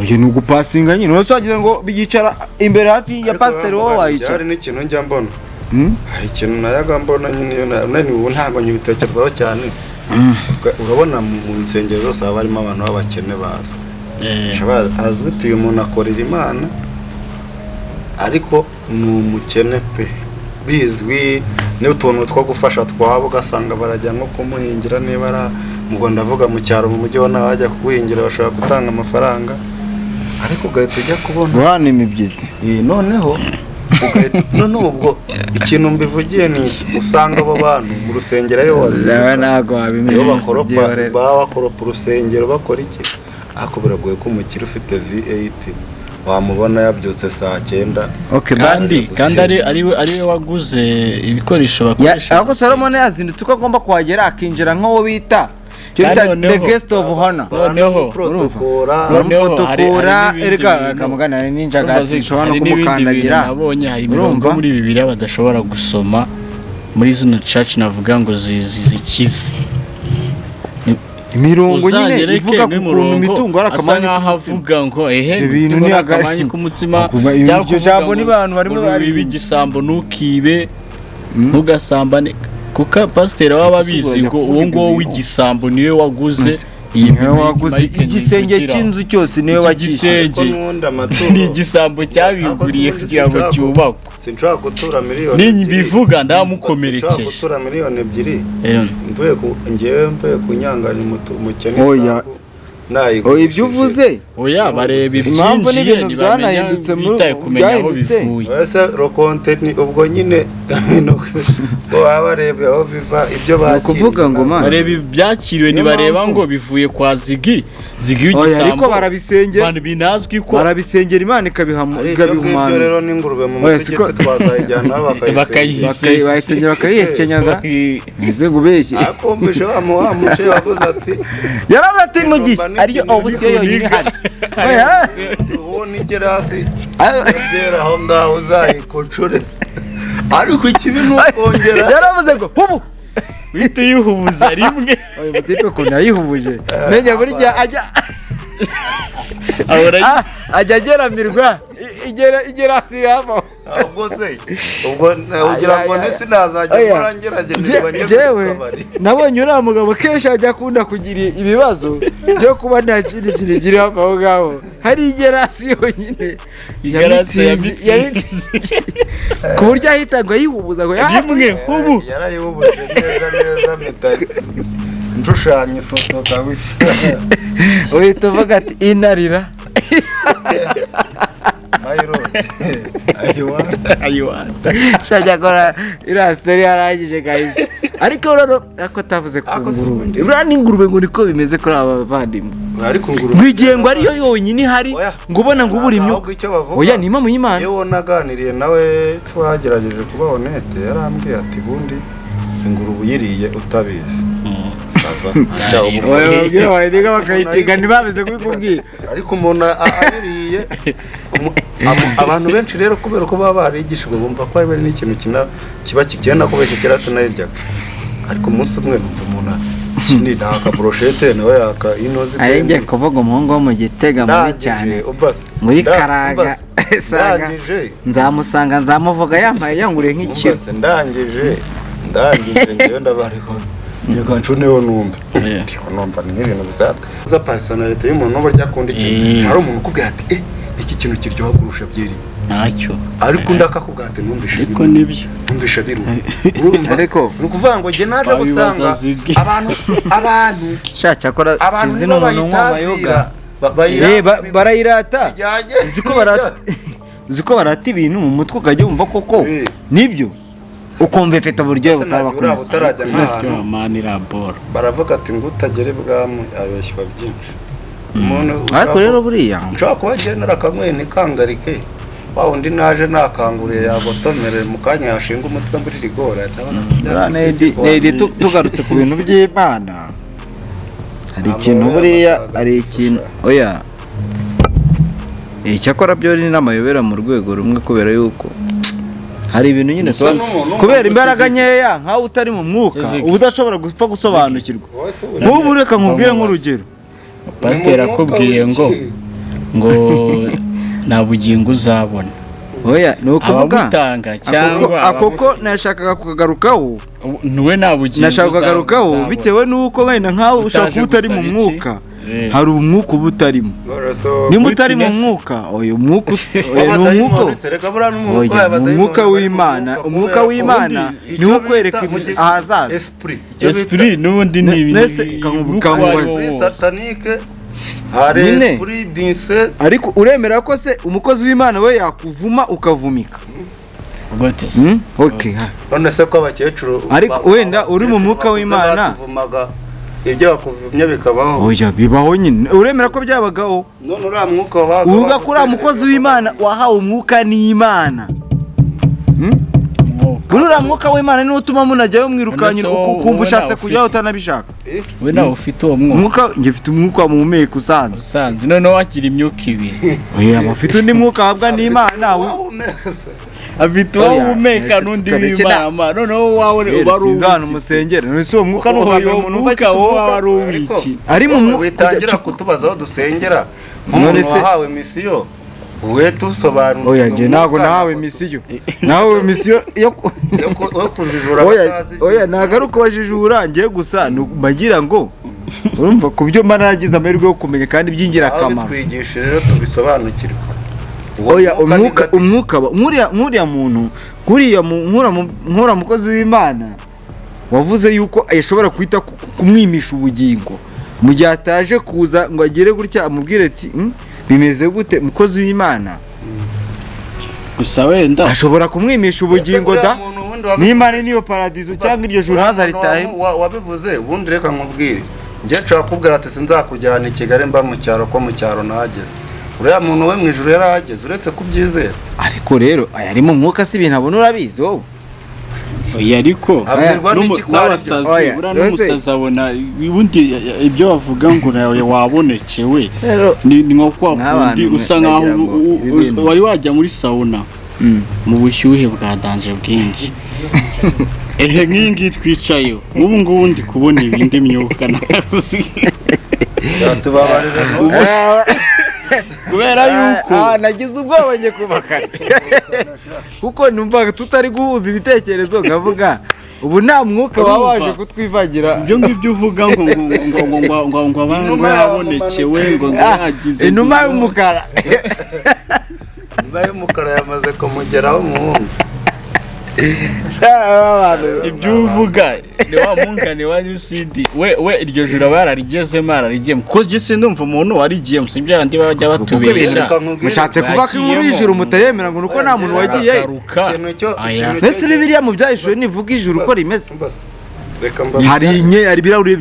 [SPEAKER 3] oye nugupasinga nyine no sagize ngo bigicara imbere hafi ya Pasiteri wo wayicara
[SPEAKER 1] hari n'ikintu njya mbona hari ikintu nayaga mbona nyine nani ubu ntago nyibitekerezaho cyane urabona mu nsengero zose abarimo abantu b'abakene baza azwi tuyu umuntu akorera Imana ariko ni umukene pe bizwi niyo utuntu two gufasha twabo ugasanga barajya nko kumuhingira niba ara ngo ndavuga mu cyaro mu mujyi wona bajya kuguhingira bashaka gutanga amafaranga ariko ugahita ujya kubona
[SPEAKER 3] bwana imibyizi
[SPEAKER 1] noneho none ubwo ikintu mbivugiye ni usanga abo bantu mu rusengero ari
[SPEAKER 3] waziba nago
[SPEAKER 1] abimeye bakoropa urusengero bakora iki ako biragoye ko umukire ufite V8 wamubona yabyutse saa 9
[SPEAKER 2] kandi ari we waguze ibikoresho bakoresha
[SPEAKER 3] ahubwo Solomon yazindutse uko agomba kuhagera akinjira nk'aho bita the guest of honor protokora erega kamugana ninjaga zishobora no kumukandagira
[SPEAKER 2] nabonye hari imirongo muri Bibiliya badashobora gusoma muri zino church navuga ngo zikize
[SPEAKER 3] imirongo nyine ivuga ku kuntu mitungo arakamanye
[SPEAKER 2] avuga ngo
[SPEAKER 3] ibintu ni
[SPEAKER 2] akamanye k'umutima
[SPEAKER 3] iryo jambo ni abantu barimo
[SPEAKER 2] bari igisambo nukibe ntugasambane kuko Pasiteri w'ababizi ngo uwo ngo w'igisambo niwe waguze
[SPEAKER 3] iyi waguze igisenge cy'inzu cyose niwe wagisenge
[SPEAKER 2] ni igisambo cyabiguriye kugira ngo cyubakwe
[SPEAKER 1] sinshaka gutura miliyoni
[SPEAKER 2] ni bivuga ndamukomerekeje
[SPEAKER 1] gutura miliyoni 2 mvuye kunyangana umukene
[SPEAKER 3] oya ibyo uvuze
[SPEAKER 2] oya bareba ibyinjiye
[SPEAKER 3] byanahindutse
[SPEAKER 2] bitaye kumenya aho bivuye
[SPEAKER 1] ese content ubwo nyine bo abarebe aho biva ibyo
[SPEAKER 3] bakuvuga ngo man
[SPEAKER 2] bareba ibyakiriwe ni bareba ngo bivuye kwa zigi
[SPEAKER 3] w'igisambo ariko barabisengera
[SPEAKER 2] abantu binazwi ko
[SPEAKER 3] barabisengera Imana ikabihumana
[SPEAKER 1] ibyo rero ni ingurube mu musigiti twazayijyana
[SPEAKER 3] bakayisengera bakayihekenyaga nize gubeshye
[SPEAKER 1] akombeshe wamushe wavuze ati
[SPEAKER 3] yaravuze ati mugisha ariyo obusiyo yonyine hari
[SPEAKER 1] ubona igerasi agera aho ngaho uzayikucure ariko ikibi n'ukongera
[SPEAKER 3] yaravuze ngo hubu
[SPEAKER 2] wite yuhubuza rimwe
[SPEAKER 3] oyo mutipe ko nayihubuje menye buri gihe ajya ajya ageramirwa igera hasi yamo
[SPEAKER 1] ubwo se ubwo ugira ngo nese nazajya kurangerageza
[SPEAKER 3] jewe nabonye uriya mugabo kenshi ajya akunda kugira ibibazo byo kuba nta kindi kintu kiri hafi aho ngaho hari igera hasi yonyine ku buryo ahita ngo yihubuza ngo
[SPEAKER 2] rimwe hubu
[SPEAKER 1] yarayihubuje neza medali nshushanya ifoto kabisa
[SPEAKER 3] uhita uvuga ati inarira
[SPEAKER 1] ayiwanda
[SPEAKER 3] shajya kora iriya sitori yarangije guys ariko rero ako tavuze ku ngurube uriya n'ingurube ngo niko bimeze kuri aba bavandimwe
[SPEAKER 1] ariko
[SPEAKER 3] ngo igihe ngo ariyo yonyine ihari ngo ubona ngo ubura imyuka oya ni impamo y'Imana
[SPEAKER 1] yewe naganiriye nawe twagerageje kuba honete yarambwiye ati bundi ingurube uyiriye utabizi
[SPEAKER 3] wabwira wayidiga bakayitiga ntibabize kubikubwira
[SPEAKER 1] ariko umuntu ayiriye abantu benshi rero kubera ko baba barigishijwe bumva ko ari n'ikintu kiba kigenda kubeshya kirasa nayiryaga ariko umunsi umwe numva umuntu kini naka brochette nawe yaka inoze
[SPEAKER 3] arenge kuvuga umuhungu wo mu Gitega muri cyane muri Karaga nzamusanga nzamuvuga yamaye yanguriye nk'ikiro
[SPEAKER 1] ndangije ngewe ndabariko yego ncuneho numva ni ibintu bizatwa za personality y'umuntu no burya kundi ikintu hari umuntu ukubwira ati iki kintu kiryoha kurusha byeri
[SPEAKER 2] ntacyo
[SPEAKER 1] ariko ndakakubwate numvishe
[SPEAKER 2] ariko nibyo
[SPEAKER 1] numvishe biru ariko nukuvuga ngo je naje gusanga abantu
[SPEAKER 3] shacha akora sizi no muntu nk'amayoga barayirata ziko barata ibintu mu mutwe ukajya wumva koko nibyo ukumva ifite uburyo butaba
[SPEAKER 1] kumusara
[SPEAKER 2] maniraboro
[SPEAKER 1] baravuga ati ngo utagere bwamu abeshywa byinshi
[SPEAKER 3] ariko rero buriya
[SPEAKER 1] nshaka kuba genera kamwe ntikangarike wa undi naje nakanguriye yagotomere mu kanya yashinga umutwe muri rigora
[SPEAKER 3] nedi tugarutse ku bintu by'Imana hari ikintu buriya ari ikintu oya icyakora byo ni n'amayobera mu rwego rumwe kubera yuko hari ibintu nyine kubera imbaraga nkeya nkaho utari mu mwuka uba udashobora gupfa gusobanukirwa nk'ubu reka nkubwire nk'urugero
[SPEAKER 2] pasiteri akubwiye ngo nta bugingo uzabona
[SPEAKER 3] oya ni ukuvuga
[SPEAKER 2] cyangwa
[SPEAKER 3] akoko nashakaga kukagarukaho
[SPEAKER 2] ntuwe nta bugingo
[SPEAKER 3] nashaka kukagarukaho bitewe n'uko wenda nkaho ushaka kuba utari mu mwuka hari umwuka uba utarimo nimba utari mu mwuka oya umwuka ni umwuka w'Imana umwuka w'Imana niwo ukwereka ahazaza
[SPEAKER 2] esprit n'ubundi ni
[SPEAKER 1] satanike
[SPEAKER 3] ariko uremera ko se umukozi w'Imana we yakuvuma ukavumika okay
[SPEAKER 1] none se ko abakecuru
[SPEAKER 3] ariko wenda uri mu mwuka w'Imana
[SPEAKER 1] ibyo bakuvumye bikabaho
[SPEAKER 3] oya bibaho nyine uremera ko byabagaho
[SPEAKER 1] none uriya mwuka wabaga
[SPEAKER 3] uvuga ko uriya mukozi w'Imana wahawe umwuka n'Imana uriya mwuka w'Imana niwo utuma munajyayo mwirukanye ukumva ushatse kujyaho utanabishaka
[SPEAKER 2] we nawe ufite uwo mwuka
[SPEAKER 3] njye mfite umwuka muhumeka usanzwe
[SPEAKER 2] noneho wagira imyuka ibiri
[SPEAKER 3] oya bafite undi mwuka wahabwa n'Imana
[SPEAKER 2] afite uwo uhumeka n'undi w'Imana noneho wawe uba ari
[SPEAKER 3] uw'Imana umusengera none si uwo mwuka n'uhabwa umuntu
[SPEAKER 2] umwuka wowe ari uw'iki
[SPEAKER 3] ari mu mwuka
[SPEAKER 1] witangira kutubaza aho dusengera nk'umuntu wahawe misiyo uwe tusobanura
[SPEAKER 3] oya nje ntago nahawe misiyo nahawe misiyo yo
[SPEAKER 1] kujijura
[SPEAKER 3] oya nagaruka wajijura ngiye gusa bagira ngo urumva ku byo mba nagize amahirwe yo kumenya kandi by'ingirakamaro
[SPEAKER 1] twigishije rero tubisobanukirwa
[SPEAKER 3] oya umwuka nkuriya muntu nkura mukozi w'Imana wavuze yuko yashobora kwita kumwimisha ubugingo mu gihe ataje kuza ngo agere gutya amubwire ati bimeze gute mukozi w'Imana
[SPEAKER 2] gusa wenda
[SPEAKER 3] ashobora kumwimisha ubugingo da n'Imana niyo paradizo cyangwa iryo juru hazaritahe
[SPEAKER 1] wabivuze ubundi reka nkubwire njye nshaka kubwira ati sinzakujyana i Kigali mba mu cyaro ko mu cyaro nahageze uriya muntu we mu ijuru yarahageze uretse kubyizera
[SPEAKER 3] ariko rero ari mu mwuka si ibintu abona urabizi wowe
[SPEAKER 2] oya ariko n'abasazi buriya n'umusazi abona ubundi ibyo bavuga ngo nawe wabonekewe ni nko kwa kundi usa nkaho wari wajya muri sauna mu bushyuhe bwa danje bwinshi nk'iyi ngiyi twicayeho ubu ngubu ndi kubona ibindi myuka nazi kubera yuko
[SPEAKER 3] nagize ubwoba ngiye kubakana kuko numvaga tutari guhuza ibitekerezo ngavuga ubu nta mwuka waba waje kutwivagira
[SPEAKER 2] ibyo ngibyo uvuga ngo abantu babonekewe ngo yagize
[SPEAKER 3] inuma y'umukara
[SPEAKER 1] inuma y'umukara yamaze kumugeraho umuhungu
[SPEAKER 2] ibyo uvuga ni wa mungane wa UCD we iryo joro bararigezemo ararigiyemo kuko gise ndumva umuntu warigiyemo sibyo yandi bajya batubesha
[SPEAKER 3] mushatse kuvuga ko inkuru y'ijuru mutayemera ngo nuko nta muntu wagiye mbese bibiliya mu byahishwe nivuga ijuru uko rimeze hari ibirahure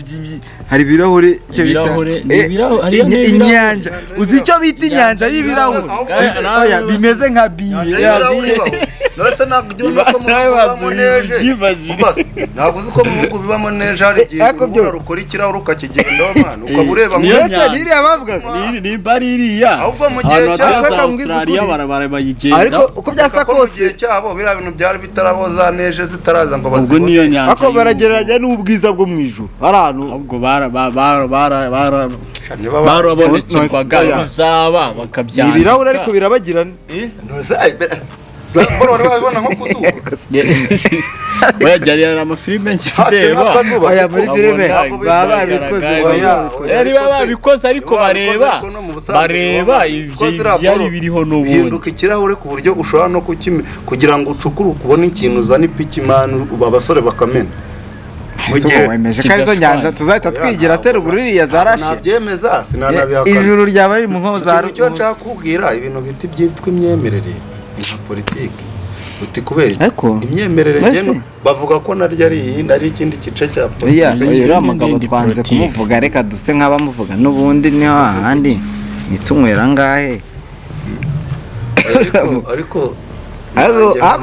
[SPEAKER 3] hari ibirahure icyo bita inyanja uzi icyo bita inyanja y'ibirahure bimeze nka biye
[SPEAKER 1] nose nabyo nuko mubamo neje ntabwo uzi ko mu bihugu bibamo neje hari igihe urukora ikirahure ukakigendaho mwana ukabureba
[SPEAKER 3] mwese niriya bavuga
[SPEAKER 2] ni baririya
[SPEAKER 1] ahubwo mu gihe
[SPEAKER 2] cy'Australia barabayigenda
[SPEAKER 3] ariko uko byasa kose
[SPEAKER 1] cyabo biriya bintu byari bitaraho za neje zitaraza ngo
[SPEAKER 2] ubwo niyo nyanja
[SPEAKER 3] ako baragereranya n'ubwiza bwo mu ijuru arantu
[SPEAKER 2] ubwo barabonekwaga bizaba bakabyanga
[SPEAKER 3] ibirahure ariko birabagirana
[SPEAKER 1] barabona nko kuzuba
[SPEAKER 2] bayajyana amafilime ndeba
[SPEAKER 3] aya muri filime baba
[SPEAKER 2] babikoze ariko bareba ibyari biriho n'ubundi
[SPEAKER 1] bihinduka ikirahure ku buryo ushobora no kugira ngo ucukure ukubona ikintu uzana ipikimani abasore bakamena
[SPEAKER 3] wemeje ko arizo nyanja tuzahita twigira se ruguru ririya zarashe
[SPEAKER 1] nabyemeza sinanabihakana
[SPEAKER 3] ijuru ryaba riri mu nkoza za
[SPEAKER 1] icyo nshaka kubwira ibintu biti byitwa imyemerere na politiki uti kubera imyemerere geno bavuga ko naryo ari ikindi gice cya
[SPEAKER 3] politiki uriya mugabo twanze kumuvuga reka duse nk'abamuvuga n'ubundi niho ahandi nitunywera ngahe
[SPEAKER 1] ariko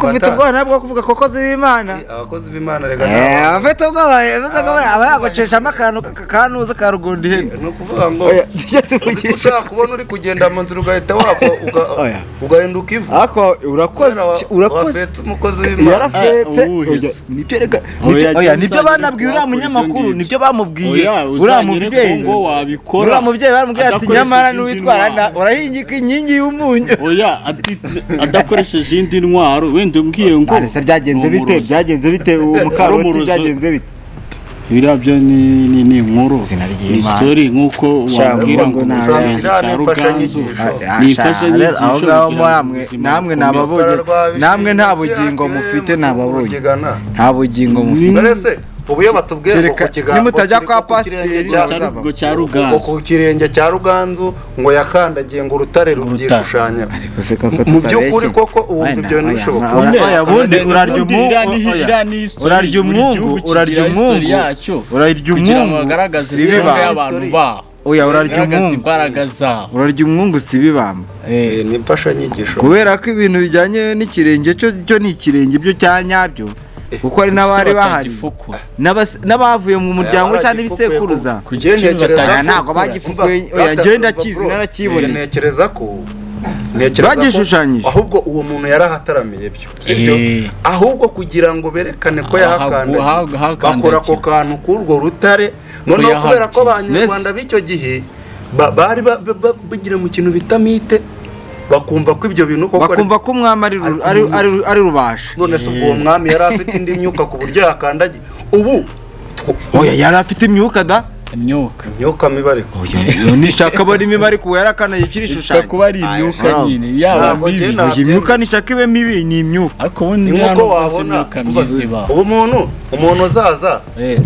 [SPEAKER 3] ufite ubwana bwo kuvuga kokozi b'Imana
[SPEAKER 1] abakozi b'Imana rega
[SPEAKER 3] afite ubwoba aba yagoceshamo akantu kanuza ka rugundi hene
[SPEAKER 1] no kuvuga ngo ushaka kubona uri kugenda mu nzira ugahita wako ugahinduka ivu
[SPEAKER 3] ako urakoze
[SPEAKER 1] umukozi w'Imana
[SPEAKER 3] yarafetse nibyo rega nibyo banabwiye uriya munyamakuru nibyo bamubwiye uriya mubyeyi
[SPEAKER 2] ngo wabikora
[SPEAKER 3] uriya mubyeyi baramubwiye ati nyamara n'uwitwara urahingika inkingi y'umunyu
[SPEAKER 2] adakoresheje indi ntwaro wenda umbwiye ngo
[SPEAKER 3] arese byagenze bite umukaroti byagenze bite
[SPEAKER 2] biriya byo ni inkuru story nkuko wabwira ngo
[SPEAKER 3] aho ngaho namwe nababonye namwe nta bugingo mufite nta bugingo mufite
[SPEAKER 1] ubu iyo batubwiye ko kiganza
[SPEAKER 3] nimutajya kwa pasiteri
[SPEAKER 2] cya Ruganzu
[SPEAKER 1] ku kirenge cya Ruganzu ngo yakandagiye ngo urutare rubyishushanya mu by'ukuri koko ubu ibyo ntibishoboka
[SPEAKER 3] ubundi urarya umwungu urarya umwungu si bibamba
[SPEAKER 1] ni imfashanyigisho
[SPEAKER 3] kubera ko ibintu bijyanye n'ikirenge cyo ni ikirenge byo cya nyabyo kuko ari n'abari bahari n'abavuye mu muryango cyane ibisekuruza ntabwo bagifukuye genda kizi narakibonye
[SPEAKER 1] ntekereza ko
[SPEAKER 3] bagishushanyije
[SPEAKER 1] ahubwo uwo muntu yarahataramiye byo sibyo ahubwo kugira ngo berekane ko yahakandagiye bakora ako kantu k'urwo rutare noneho kubera ko abanyarwanda b'icyo gihe bari bagira mu kintu bita mite bakumva ko ibyo bintu koko
[SPEAKER 3] bakumva ko umwami ari rubasha
[SPEAKER 1] none se ubwo mwami yari afite indi myuka ku buryo yakandagiye ubu
[SPEAKER 3] yari afite imyuka da
[SPEAKER 2] imyuka
[SPEAKER 1] mibi ariko
[SPEAKER 3] nishaka aba ari imibi ariko yarakana yikiri ishushanya
[SPEAKER 2] kuba ari imyuka nyine yaba mibi
[SPEAKER 3] imyuka nishaka ibe mibi ni imyuka
[SPEAKER 2] ariko ubundi nkuko wabona
[SPEAKER 1] ubu umuntu uzaza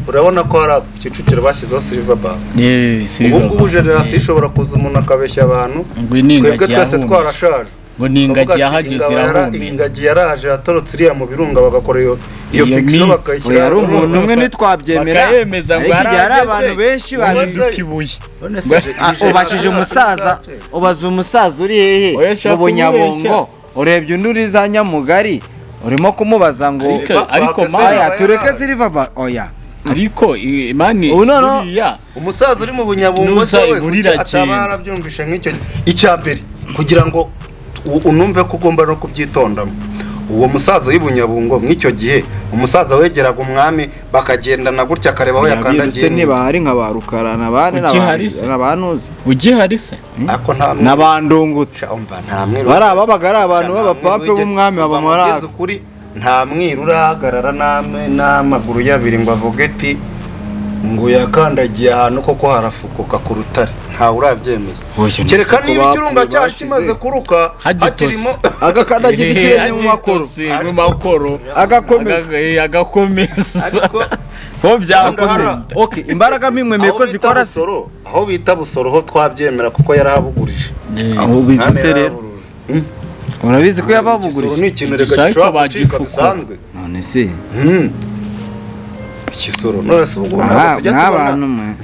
[SPEAKER 1] urabona ko hari Kicukiro bashyizeho silver bar ubu ngubu generasi ishobora kuza umuntu akabeshya abantu twebwe twese twarashaje
[SPEAKER 2] ngo n'ingagi yahageze irahumye
[SPEAKER 1] ingagi yaraje yatorotse iriya mu birunga bagakora iyo fiction bakayishyira
[SPEAKER 3] yari umuntu umwe nitwabyemera hari abantu benshi
[SPEAKER 2] babikibuye
[SPEAKER 3] ubashije ubaza umusaza uri hehe mu Bunyabungo urebye undi uri za Nyamugari urimo kumubaza ngo
[SPEAKER 2] ariko
[SPEAKER 3] tureke silver bar
[SPEAKER 2] ariko imani
[SPEAKER 1] uriya umusaza uri mu Bunyabungo se atabara byumvisha nk'icyo icyambere kugira ngo unumve ko ugomba no kubyitondamo uwo musaza w'ibunyabungo mw'icyo gihe umusaza wegeraga umwami bakagendana gutya akareba aho yakandagiye
[SPEAKER 3] ntibahari nka ba rukarana abandi n'abanuzi
[SPEAKER 2] ugihari se
[SPEAKER 1] ako nta
[SPEAKER 3] n'abandungutse bari ababaga ari abantu b'abapape b'umwami babamara
[SPEAKER 1] ukuri nta mwiru urahagarara n'amaguru y'abiri ngo avuge ati ngo yakandagiye ahantu koko harafukuka ku rutare ntawe urabyemeza kereka niba ikirunga cyacu kimaze kuruka hakirimo
[SPEAKER 3] agakandagiza ikirenge mu makoro
[SPEAKER 2] agakomeza ko byakoze
[SPEAKER 3] okay imbaraga mimwe ko zikora
[SPEAKER 1] soro aho bita busoro ho twabyemera kuko yarahabugurije
[SPEAKER 3] aho bizite rero urabizi ko yababugurije
[SPEAKER 1] ni ikintu rega gishobora gucika bisanzwe
[SPEAKER 3] none se
[SPEAKER 1] ikisoro none se ubwo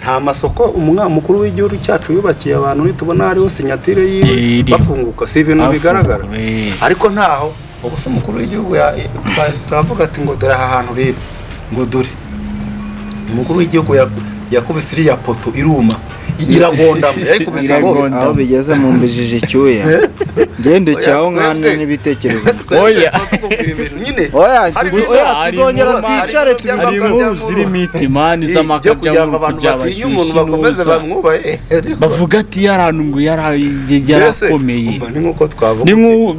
[SPEAKER 1] nta masoko umukuru w'igihugu cyacu yubakiye abantu nitubona hariho sinyatire yiwe bafunguka si ibintu bigaragara ariko ntaho ubwo se umukuru w'igihugu twavuga ati ngo dore aha hantu rero ngo dore umukuru w'igihugu yakubise iriya poto iruma iragondama yayikubise
[SPEAKER 3] aho bigeze mu mbijije icyuya ngende cyaho nkana n'ibitekerezo
[SPEAKER 2] oya
[SPEAKER 3] oya tuzongera twicare
[SPEAKER 2] tubivuga ziri mitimani z'amaka
[SPEAKER 1] by'abantu batinya umuntu bakomeze bamwubahe
[SPEAKER 2] bavuga ati yarantu ngo yarakomeye
[SPEAKER 1] ni nkuko twavuga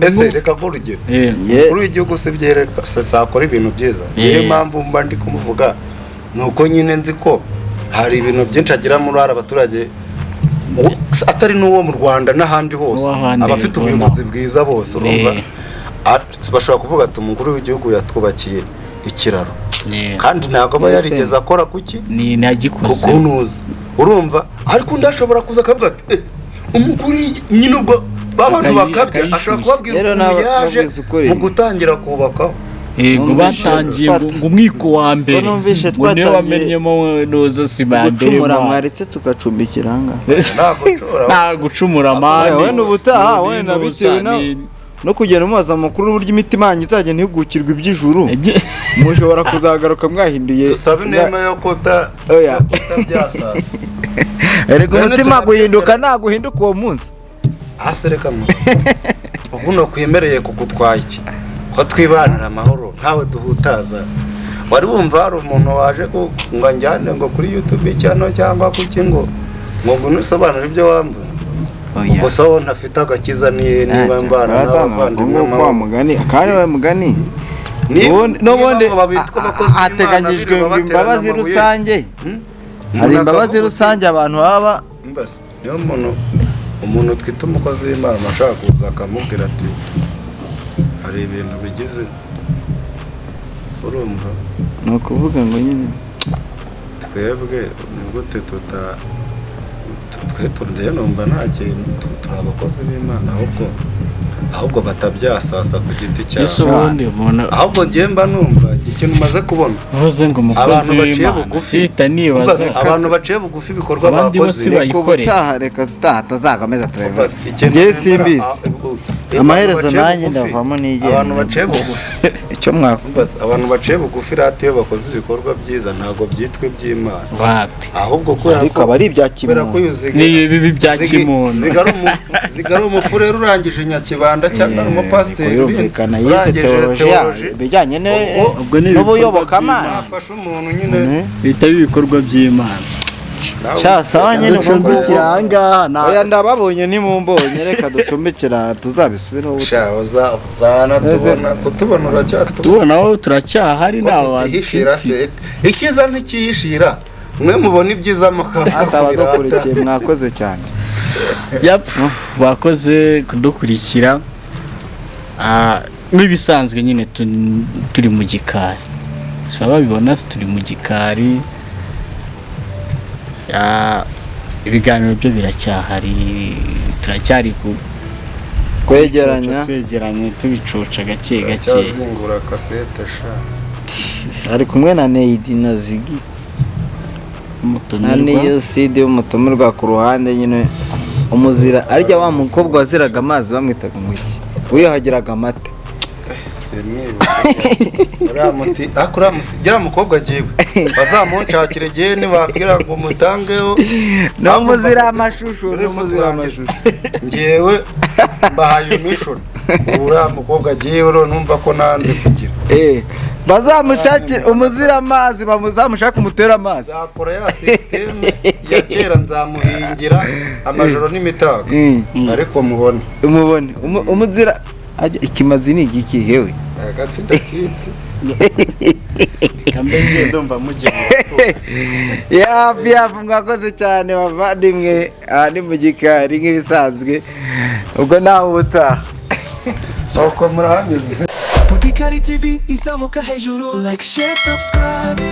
[SPEAKER 1] ese reka nk'urugero umukuru w'igihugu se byereka sakora ibintu byiza niyo mpamvu mba ndi kumuvuga nuko nyine nzi ko hari ibintu byinshi agira muri abaturage atari n'uwo mu Rwanda n'ahandi hose abafite ubuyobozi bwiza bose urumva bashobora kuvuga ati umukuru w'igihugu yatwubakiye ikiraro kandi ntabwo aba yarigeze akora kuki
[SPEAKER 2] ni nagikoze
[SPEAKER 1] kunuza urumva ariko ndashobora kuza akavuga ati umukuru nyine ubwo babantu bakabya ashobora kubabwira umuntu yaje mu gutangira kubakaho
[SPEAKER 2] ngo batangiye ngo umwiko wa mbere ngo niyo wamenyemo noza sibandema
[SPEAKER 3] gucumura mwaretse tugacumbikira anga
[SPEAKER 2] nta gucumura mane
[SPEAKER 3] wenda ubutaha wenda bitewe no kugera mu mazi amakuru n'uburyo imitima yanyu izajya ntihugukirwa iby'ijuru mushobora kuzagaruka mwahinduye
[SPEAKER 1] dusabe inema yo kutabyasasa
[SPEAKER 3] erega umutima guhinduka nta guhinduka uwo munsi
[SPEAKER 1] asereka mu ubu no kwemereye kugutwaye iki ko twibanira amahoro ntawe duhutaza wari wumva hari umuntu waje ngo njyane ngo kuri YouTube cyangwa kuki ngo nusobanura ibyo wambuze gusa wowe ntafite agakiza niba mbana n'abavandimwe
[SPEAKER 3] wa mugani kandi wa mugani n'ubundi hateganyijwe imbabazi rusange hari imbabazi rusange abantu baba
[SPEAKER 1] niyo umuntu twita umukozi w'Imana ashaka kuza akamubwira ati hari ibintu bigize urumva
[SPEAKER 3] ni ukuvuga ngo nyine
[SPEAKER 1] twebwe ni gute twetondeye numva nta kintu turi abakozi b'Imana ahubwo batabyasasa ku giti cyabo ahubwo ngiye mba numva ikintu umaze kubona
[SPEAKER 2] uvuze ngo umukozi w'Imana sita nibaza
[SPEAKER 1] abantu baciye bugufi ibikorwa bakoze
[SPEAKER 3] reka tutaha tazakomeza tubivuze ngiye simbizi amaherezo nanjye ndavamo nigenda
[SPEAKER 1] abantu baciye bugufi
[SPEAKER 3] icyo mwakumbaza
[SPEAKER 1] abantu baciye bugufi ratiyo bakoze ibikorwa byiza ntago byitwa iby'Imana
[SPEAKER 2] wapi
[SPEAKER 1] ahubwo kubera
[SPEAKER 3] ko bari ibya kimuntu
[SPEAKER 2] ni ibi bya kimuntu
[SPEAKER 1] zigara umufurero urangije Nyakibanda cyangwa umupasiteri
[SPEAKER 3] yumvikana yize teologiya bijyanye n'ubuyobokamana
[SPEAKER 1] afasha umuntu nyine
[SPEAKER 2] bita ibikorwa by'Imana
[SPEAKER 3] sawa nyine
[SPEAKER 2] ducumbikira ahangaha
[SPEAKER 3] oya ndababonye ntimumbonye reka ducumbikira tuzabisubireho
[SPEAKER 1] kutubona
[SPEAKER 2] tubona turacyahari
[SPEAKER 1] ikiza ntikiyishira mwe mubona ibyiza
[SPEAKER 3] atabadukurikiye mwakoze cyane
[SPEAKER 2] bakoze kudukurikira nk'ibisanzwe nyine turi mu gikari babibona turi mu gikari ibiganiro byo biracyahari turacyari
[SPEAKER 3] kwegeranya
[SPEAKER 2] tubicoca gake
[SPEAKER 1] cyazingura kasete
[SPEAKER 3] ari kumwe na Neidi na Zigi niyo side y'umutumirwa ku ruhande nyine umuzira arya wa mukobwa waziraga amazi bamwitaga ngo iki wiyahagiraga amata
[SPEAKER 1] uramuti gira mukobwa giwe bazamunshakire giye nibabwira ngo mutangeho
[SPEAKER 3] no muzira amashusho
[SPEAKER 1] ngewe mbahaye imishuro uriya mukobwa agiye uro numva ko nanze kugira
[SPEAKER 3] bazamushakira umuzira amazi bamuzamushaka umutera amazi
[SPEAKER 1] zakora ya systeme ya kera nzamuhingira amajoro n'imitako ariko mubone
[SPEAKER 3] umuzira ikimazi ni igiki hewe
[SPEAKER 1] agatsinda kitse
[SPEAKER 2] kambenje ndumva muje
[SPEAKER 3] yafu mwakoze cyane bavandimwe ni Mugikari nk'ibisanzwe ubwo nawe ubutaha
[SPEAKER 1] uko murahanyuze
[SPEAKER 4] Mugikari TV izamuka hejuru like share subscribe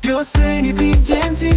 [SPEAKER 4] byose ni by'ingenzi